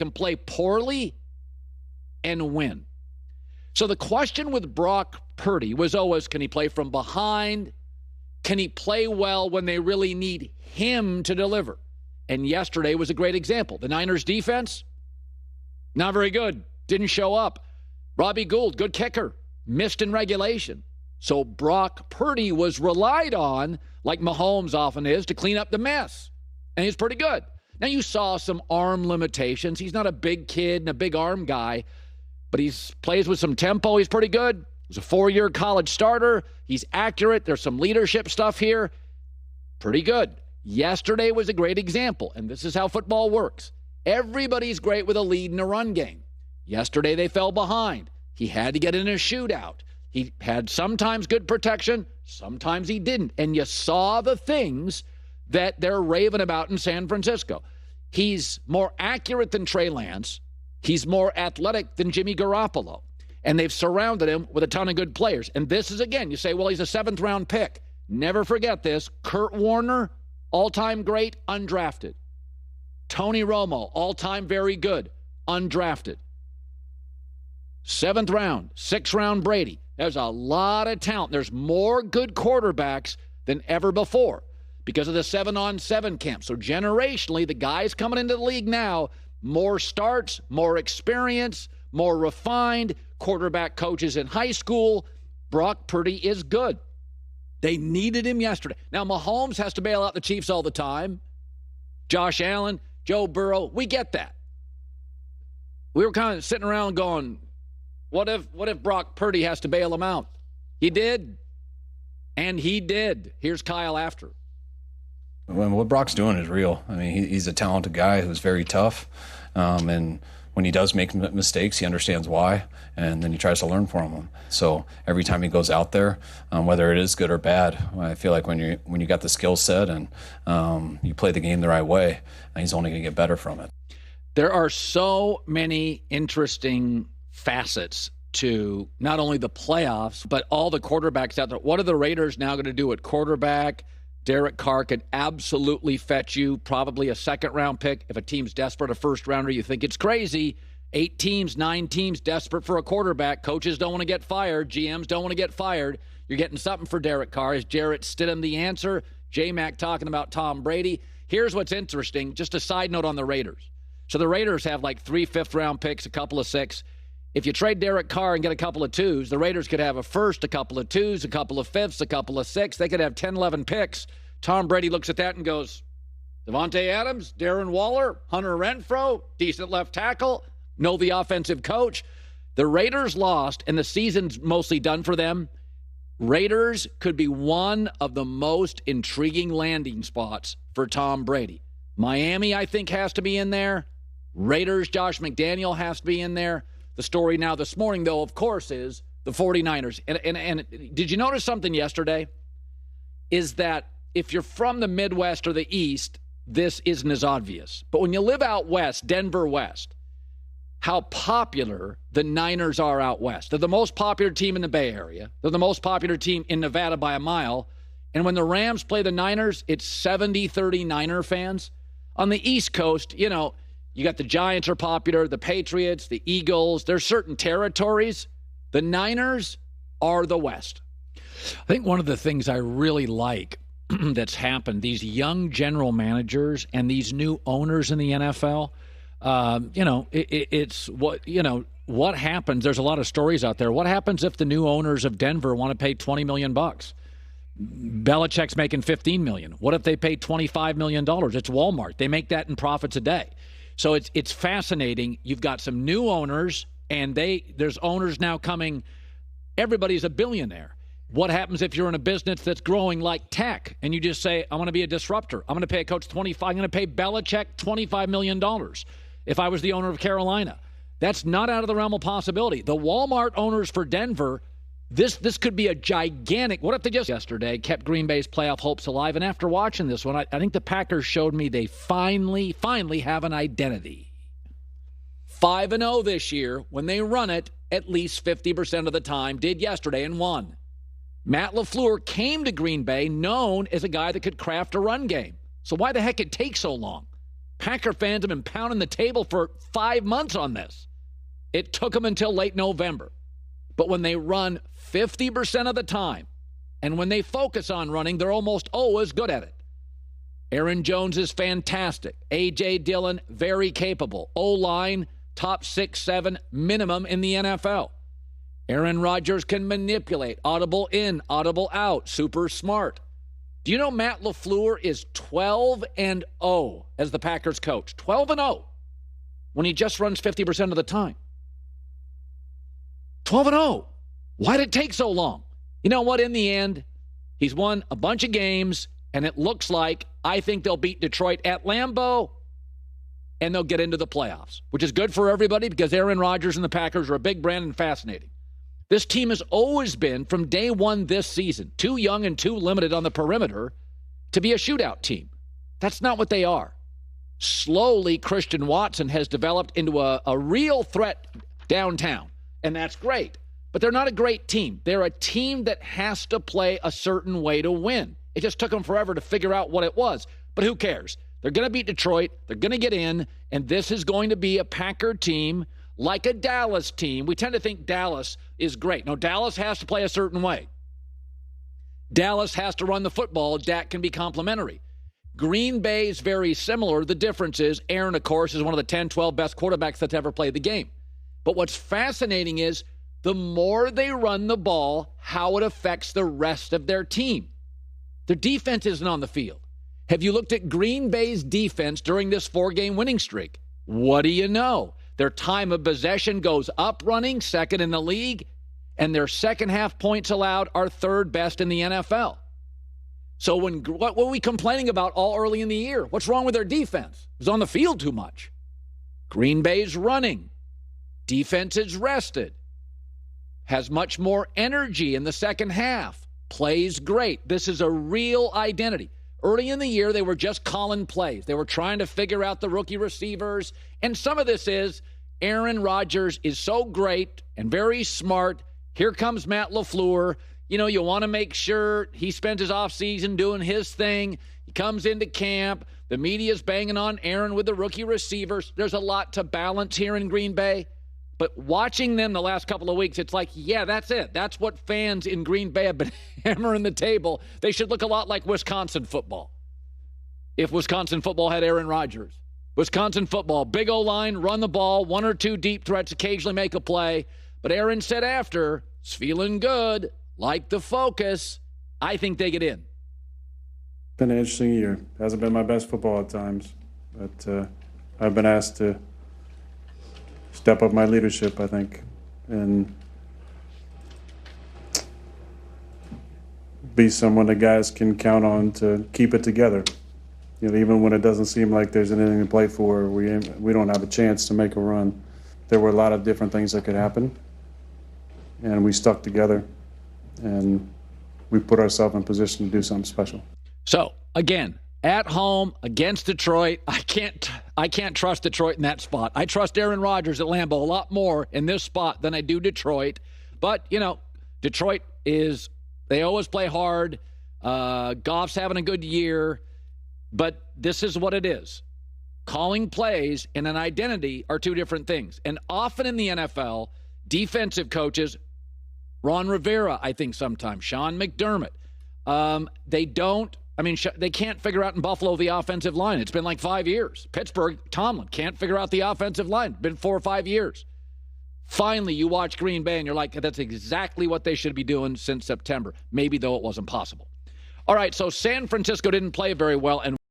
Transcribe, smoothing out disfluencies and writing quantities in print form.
can play poorly and win. So the question with Brock Purdy was always, can he play from behind? Can he play well when they really need him to deliver? And yesterday was a great example. The Niners defense, not very good. Didn't show up. Robbie Gould, good kicker, missed in regulation. So Brock Purdy was relied on, like Mahomes often is, to clean up the mess. And he's pretty good. Now, you saw some arm limitations. He's not a big kid and a big arm guy, but he plays with some tempo. He's pretty good. He's a 4-year college starter. He's accurate. There's some leadership stuff here. Pretty good. Yesterday was a great example, and this is how football works. Everybody's great with a lead in a run game. Yesterday they fell behind. He had to get in a shootout. He had sometimes good protection, sometimes he didn't. And you saw the things that they're raving about in San Francisco. He's more accurate than Trey Lance. He's more athletic than Jimmy Garoppolo. And they've surrounded him with a ton of good players. And this is, again, you say, well, he's a 7th-round pick. Never forget this. Kurt Warner, all-time great, undrafted. Tony Romo, all-time very good, undrafted. 7th round, 6th round Brady. There's a lot of talent. There's more good quarterbacks than ever before because of the 7-on-7 camp. So generationally, the guys coming into the league now, more starts, more experience, more refined, quarterback coaches in high school. Brock Purdy is good. They needed him yesterday. Now, Mahomes has to bail out the Chiefs all the time. Josh Allen, Joe Burrow, we get that. We were kind of sitting around going, what if Brock Purdy has to bail him out? He did. And he did. Here's Kyle after. What Brock's doing is real. I mean, he's a talented guy who's very tough. And when he does make mistakes, he understands why, and then he tries to learn from them. So every time he goes out there, whether it is good or bad, I feel like when you got the skill set and you play the game the right way, he's only going to get better from it. There are so many interesting facets to not only the playoffs, but all the quarterbacks out there. What are the Raiders now going to do at quarterback? Derek Carr could absolutely fetch you probably a 2nd-round pick. If a team's desperate, a 1st-rounder, you think it's crazy. 8 teams, 9 teams desperate for a quarterback. Coaches don't want to get fired. GMs don't want to get fired. You're getting something for Derek Carr. Is Jarrett Stidham the answer? J-Mac talking about Tom Brady. Here's what's interesting. Just a side note on the Raiders. So the Raiders have like 3 5th-round picks, a couple of 6. If you trade Derek Carr and get a couple of 2s, the Raiders could have a 1st, a couple of 2s, a couple of 5ths, a couple of 6. They could have 10, 11 picks. Tom Brady looks at that and goes, Devontae Adams, Darren Waller, Hunter Renfrow, decent left tackle, know the offensive coach. The Raiders lost, and the season's mostly done for them. Raiders could be one of the most intriguing landing spots for Tom Brady. Miami, I think, has to be in there. Raiders, Josh McDaniel has to be in there. The story now this morning, though, of course, is the 49ers. And did you notice something yesterday? Is that if you're from the Midwest or the East, this isn't as obvious. But when you live out west, Denver West, how popular the Niners are out west. They're the most popular team in the Bay Area. They're the most popular team in Nevada by a mile. And when the Rams play the Niners, it's 70-30 Niner fans. On the East Coast, you got the Giants are popular, the Patriots, the Eagles. There's certain territories. The Niners are the West. I think one of the things I really like that's happened, these young general managers and these new owners in the NFL, it's what happens. There's a lot of stories out there. What happens if the new owners of Denver want to pay $20 million? Belichick's making $15 million. What if they pay $25 million? It's Walmart. They make that in profits a day. So it's fascinating. You've got some new owners, and there's owners now coming. Everybody's a billionaire. What happens if you're in a business that's growing like tech, and you just say, I want to be a disruptor. I'm going to pay a coach I'm going to pay Belichick $25 million if I was the owner of Carolina. That's not out of the realm of possibility. The Walmart owners for Denver, this could be a gigantic. What if they just yesterday kept Green Bay's playoff hopes alive? And after watching this one, I think the Packers showed me they finally have an identity. 5-0 this year when they run it at least 50% of the time. Did yesterday and won. Matt LaFleur came to Green Bay known as a guy that could craft a run game. So why the heck it take so long? Packer fans have been pounding the table for 5 months on this. It took them until late November. But when they run 50% of the time, and when they focus on running, they're almost always good at it. Aaron Jones is fantastic. A.J. Dillon, very capable. O-line, top 6, 7 minimum in the NFL. Aaron Rodgers can manipulate. Audible in, audible out. Super smart. Do you know Matt LaFleur is 12-0 as the Packers coach? 12-0 when he just runs 50% of the time. 12-0. Why did it take so long? You know what? In the end, he's won a bunch of games, and it looks like I think they'll beat Detroit at Lambeau, and they'll get into the playoffs, which is good for everybody because Aaron Rodgers and the Packers are a big brand and fascinating. This team has always been, from day one this season, too young and too limited on the perimeter to be a shootout team. That's not what they are. Slowly, Christian Watson has developed into a real threat downtown, and that's great. But they're not a great team. They're a team that has to play a certain way to win. It just took them forever to figure out what it was. But who cares? They're going to beat Detroit. They're going to get in, and this is going to be a Packer team like a Dallas team. We tend to think Dallas is great. No, Dallas has to play a certain way. Dallas has to run the football. Dak can be complimentary. Green Bay is very similar. The difference is Aaron, of course, is one of the 10, 12 best quarterbacks that's ever played the game. But what's fascinating is the more they run the ball, how it affects the rest of their team. Their defense isn't on the field. Have you looked at Green Bay's defense during this 4-game winning streak? What do you know? Their time of possession goes up running, second in the league, and their second half points allowed are third best in the NFL. So what were we complaining about all early in the year? What's wrong with their defense? It was on the field too much. Green Bay's running. Defense is rested. Has much more energy in the second half. Plays great. This is a real identity. Early in the year, they were just calling plays. They were trying to figure out the rookie receivers. And some of this is Aaron Rodgers is so great and very smart. Here comes Matt LaFleur. You know, you want to make sure he spends his offseason doing his thing. He comes into camp. The media's banging on Aaron with the rookie receivers. There's a lot to balance here in Green Bay. But watching them the last couple of weeks, it's like, yeah, that's it. That's what fans in Green Bay have been hammering the table. They should look a lot like Wisconsin football. If Wisconsin football had Aaron Rodgers. Wisconsin football, big O-line, run the ball, 1 or 2 deep threats, occasionally make a play. But Aaron said after, it's feeling good, like the focus. I think they get in. Been an interesting year. Hasn't been my best football at times. But I've been asked to step up my leadership, I think, and be someone that guys can count on to keep it together. You know, even when it doesn't seem like there's anything to play for, we don't have a chance to make a run. There were a lot of different things that could happen, and we stuck together, and we put ourselves in position to do something special. So, again, at home against Detroit, I can't trust Detroit in that spot. I trust Aaron Rodgers at Lambeau a lot more in this spot than I do Detroit. But, you know, Detroit they always play hard. Goff's having a good year. But this is what it is. Calling plays and an identity are two different things. And often in the NFL, defensive coaches, Ron Rivera, I think sometimes, Sean McDermott, they can't figure out in Buffalo the offensive line. It's been like 5 years. Pittsburgh, Tomlin can't figure out the offensive line. Been 4 or 5 years. Finally, you watch Green Bay and you're like, that's exactly what they should be doing since September. Maybe, though, it wasn't possible. All right, so San Francisco didn't play very well, and